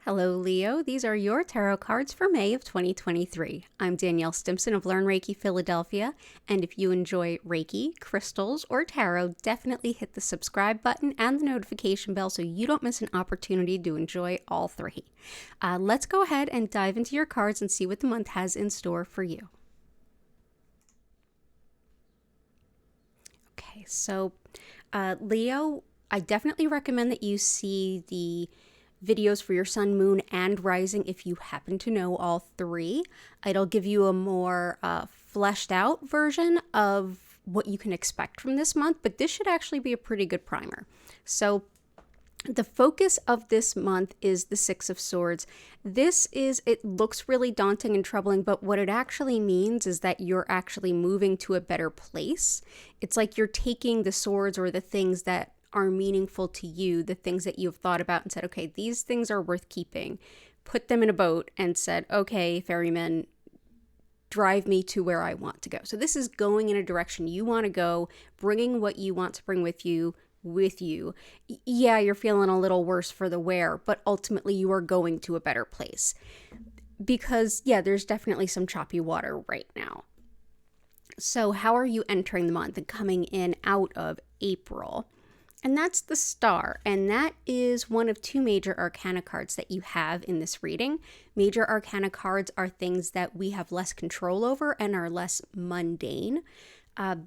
Hello, Leo. These are your tarot cards for May of 2023. I'm Danielle Stimpson of Learn Reiki Philadelphia, and if you enjoy Reiki, crystals, or tarot, definitely hit the subscribe button and the notification bell so you don't miss an opportunity to enjoy all three. Let's go ahead and dive into your cards and see what the month has in store for you. Okay, so Leo, I definitely recommend that you see the videos for your sun, moon, and rising if you happen to know all three. It'll give you a more fleshed out version of what you can expect from this month, but this should actually be a pretty good primer. So the focus of this month is the Six of Swords. It looks really daunting and troubling, but what it actually means is that you're actually moving to a better place. It's like you're taking the swords or the things that are meaningful to you, the things that you've thought about and said, okay, these things are worth keeping, put them in a boat and said, okay, ferryman, drive me to where I want to go. So this is going in a direction you want to go, bringing what you want to bring with you. Yeah, you're feeling a little worse for the wear, but ultimately you are going to a better place. Because, yeah, there's definitely some choppy water right now. So how are you entering the month and coming in out of April? And that's the Star, and that is one of two major arcana cards that you have in this reading. Major arcana cards are things that we have less control over and are less mundane.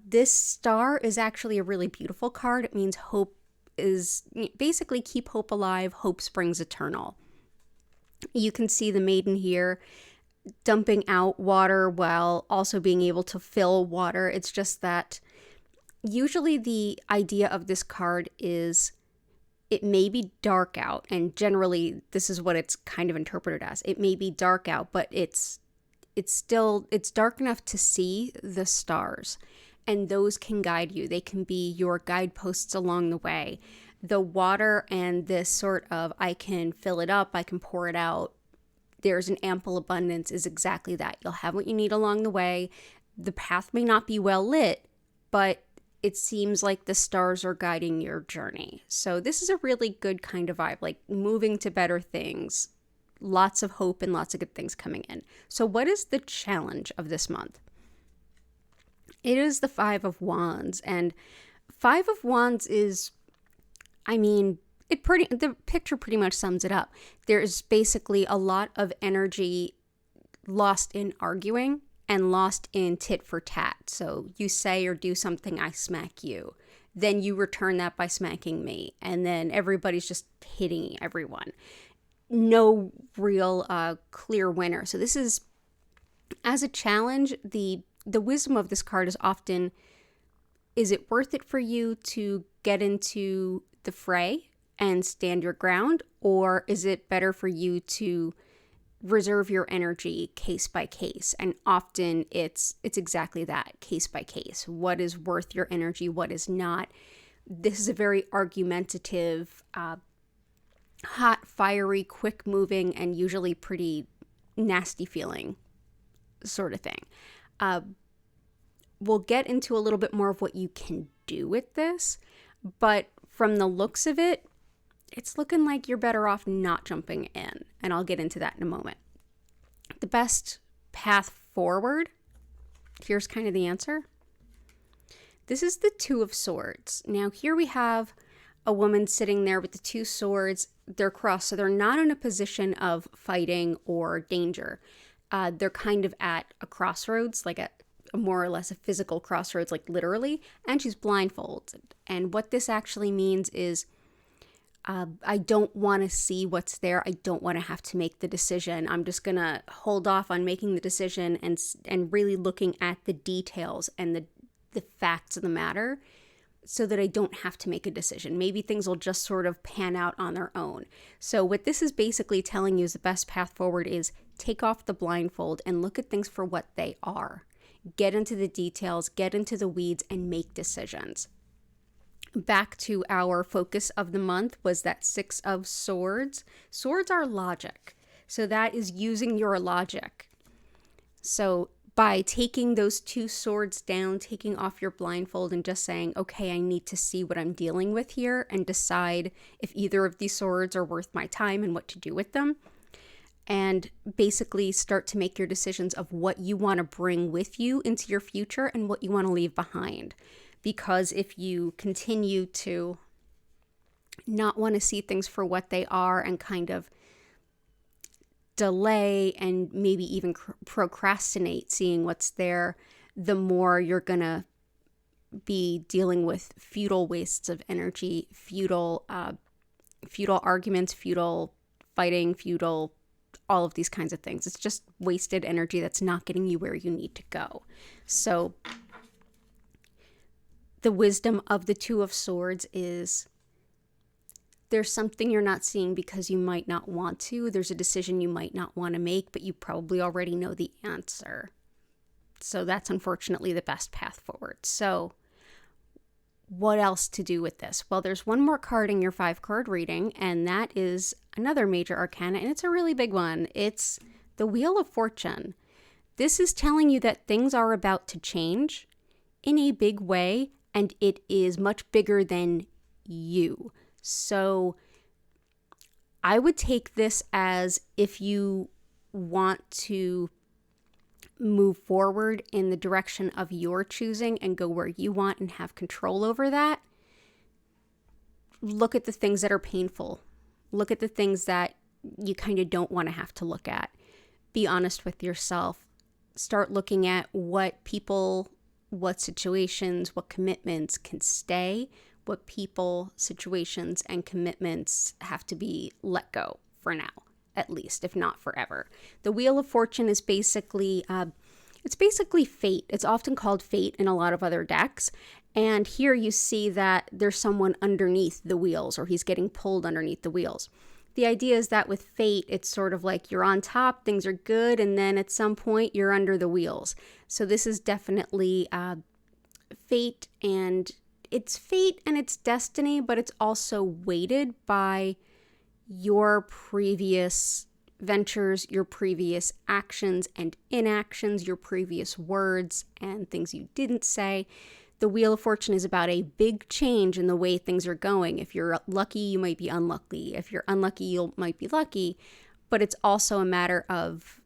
This Star is actually a really beautiful card. It means hope is basically keep hope alive, hope springs eternal. You can see the maiden here dumping out water while also being able to fill water. It's just that usually the idea of this card is it may be dark out, and generally this is what it's kind of interpreted as. It may be dark out, but it's dark enough to see the stars, and those can guide you. They can be your guideposts along the way. The water and this sort of I can fill it up, I can pour it out, there's an ample abundance is exactly that. You'll have what you need along the way. The path may not be well lit, but it seems like the stars are guiding your journey. So this is a really good kind of vibe, like moving to better things, lots of hope and lots of good things coming in. So what is the challenge of this month? It is the Five of Wands, and Five of Wands is, the picture pretty much sums it up. There's basically a lot of energy lost in arguing and lost in tit for tat. So you say or do something, I smack you. Then you return that by smacking me. And then everybody's just hitting everyone. No real clear winner. So this is, as a challenge, the wisdom of this card is often, is it worth it for you to get into the fray and stand your ground? Or is it better for you to reserve your energy case by case? And often it's exactly that, case by case. What is worth your energy, what is not? This is a very argumentative, hot, fiery, quick moving, and usually pretty nasty feeling sort of thing. We'll get into a little bit more of what you can do with this, but from the looks of it, it's looking like you're better off not jumping in, and I'll get into that in a moment. The best path forward, here's kind of the answer. This is the Two of Swords. Now here we have a woman sitting there with the two swords. They're crossed, so they're not in a position of fighting or danger. They're kind of at a crossroads, like at more or less a physical crossroads, like literally, and she's blindfolded. And what this actually means is I don't want to see what's there. I don't want to have to make the decision. I'm just going to hold off on making the decision and really looking at the details and the facts of the matter so that I don't have to make a decision. Maybe things will just sort of pan out on their own. So what this is basically telling you is the best path forward is take off the blindfold and look at things for what they are. Get into the details, get into the weeds, and make decisions. Back to our focus of the month was that Six of Swords. Swords are logic. So that is using your logic. So by taking those two swords down, taking off your blindfold and just saying, okay, I need to see what I'm dealing with here and decide if either of these swords are worth my time and what to do with them. And basically start to make your decisions of what you want to bring with you into your future and what you want to leave behind. Because if you continue to not want to see things for what they are and kind of delay and maybe even procrastinate seeing what's there, the more you're going to be dealing with futile wastes of energy, futile arguments, futile fighting, futile all of these kinds of things. It's just wasted energy that's not getting you where you need to go. So the wisdom of the Two of Swords is there's something you're not seeing because you might not want to. There's a decision you might not want to make, but you probably already know the answer. So that's unfortunately the best path forward. So what else to do with this? Well, there's one more card in your 5-card reading, and that is another major arcana, and it's a really big one. It's the Wheel of Fortune. This is telling you that things are about to change in a big way, and it is much bigger than you. So I would take this as if you want to move forward in the direction of your choosing and go where you want and have control over that, look at the things that are painful. Look at the things that you kind of don't want to have to look at. Be honest with yourself. Start looking at what people, what situations, what commitments can stay, what people, situations, and commitments have to be let go for now, at least, if not forever. The Wheel of Fortune is basically, it's basically fate. It's often called fate in a lot of other decks. And here you see that there's someone underneath the wheels, or he's getting pulled underneath the wheels. The idea is that with fate, it's sort of like you're on top, things are good, and then at some point you're under the wheels. So this is definitely fate, and it's destiny, but it's also weighted by your previous ventures, your previous actions and inactions, your previous words and things you didn't say. The Wheel of Fortune is about a big change in the way things are going. If you're lucky, you might be unlucky. If you're unlucky, you might be lucky. But it's also a matter of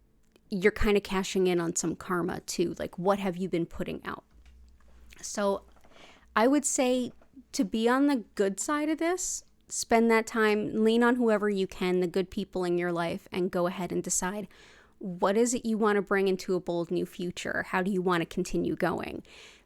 you're kind of cashing in on some karma too. Like, what have you been putting out? So I would say to be on the good side of this, spend that time, lean on whoever you can, the good people in your life, and go ahead and decide what is it you want to bring into a bold new future? How do you want to continue going?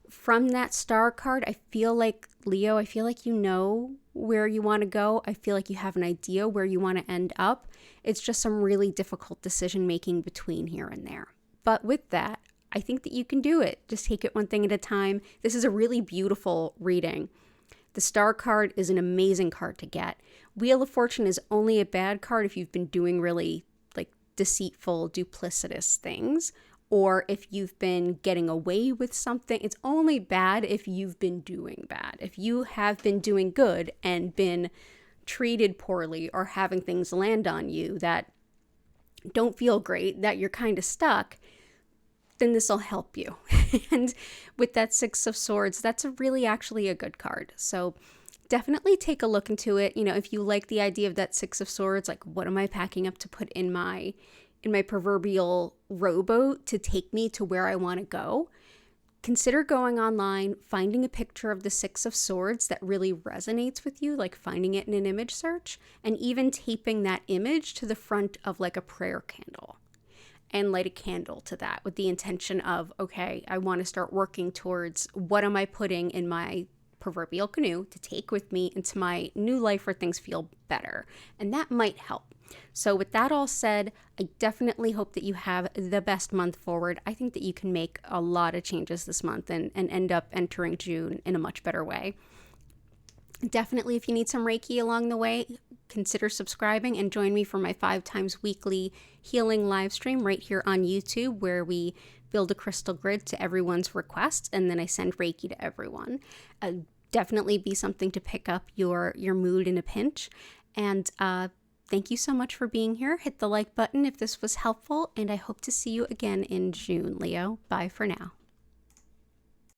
From that star card, I feel like, Leo, I feel like you know where you want to go. I feel like you have an idea where you want to end up. It's just some really difficult decision making between here and there. But with that, I think that you can do it. Just take it one thing at a time. This is a really beautiful reading. The star card is an amazing card to get. Wheel of Fortune is only a bad card if you've been doing really like deceitful, duplicitous things, or if you've been getting away with something. It's only bad if you've been doing bad. If you have been doing good and been treated poorly or having things land on you that don't feel great, that you're kind of stuck, then this will help you. And with that Six of Swords, that's really actually a good card. So definitely take a look into it. You know, if you like the idea of that Six of Swords, like what am I packing up to put in my proverbial rowboat to take me to where I want to go? Consider going online, finding a picture of the Six of Swords that really resonates with you, like finding it in an image search, and even taping that image to the front of like a prayer candle. And light a candle to that with the intention of, okay, I want to start working towards what am I putting in my proverbial canoe to take with me into my new life where things feel better. And that might help. So with that all said, I definitely hope that you have the best month forward. I think that you can make a lot of changes this month and end up entering June in a much better way. Definitely, if you need some Reiki along the way, consider subscribing and join me for my 5 times weekly healing live stream right here on YouTube, where we build a crystal grid to everyone's requests, and then I send Reiki to everyone. Definitely be something to pick up your mood in a pinch. And Thank you so much for being here. Hit the like button if this was helpful, and I hope to see you again in June, Leo. Bye for now.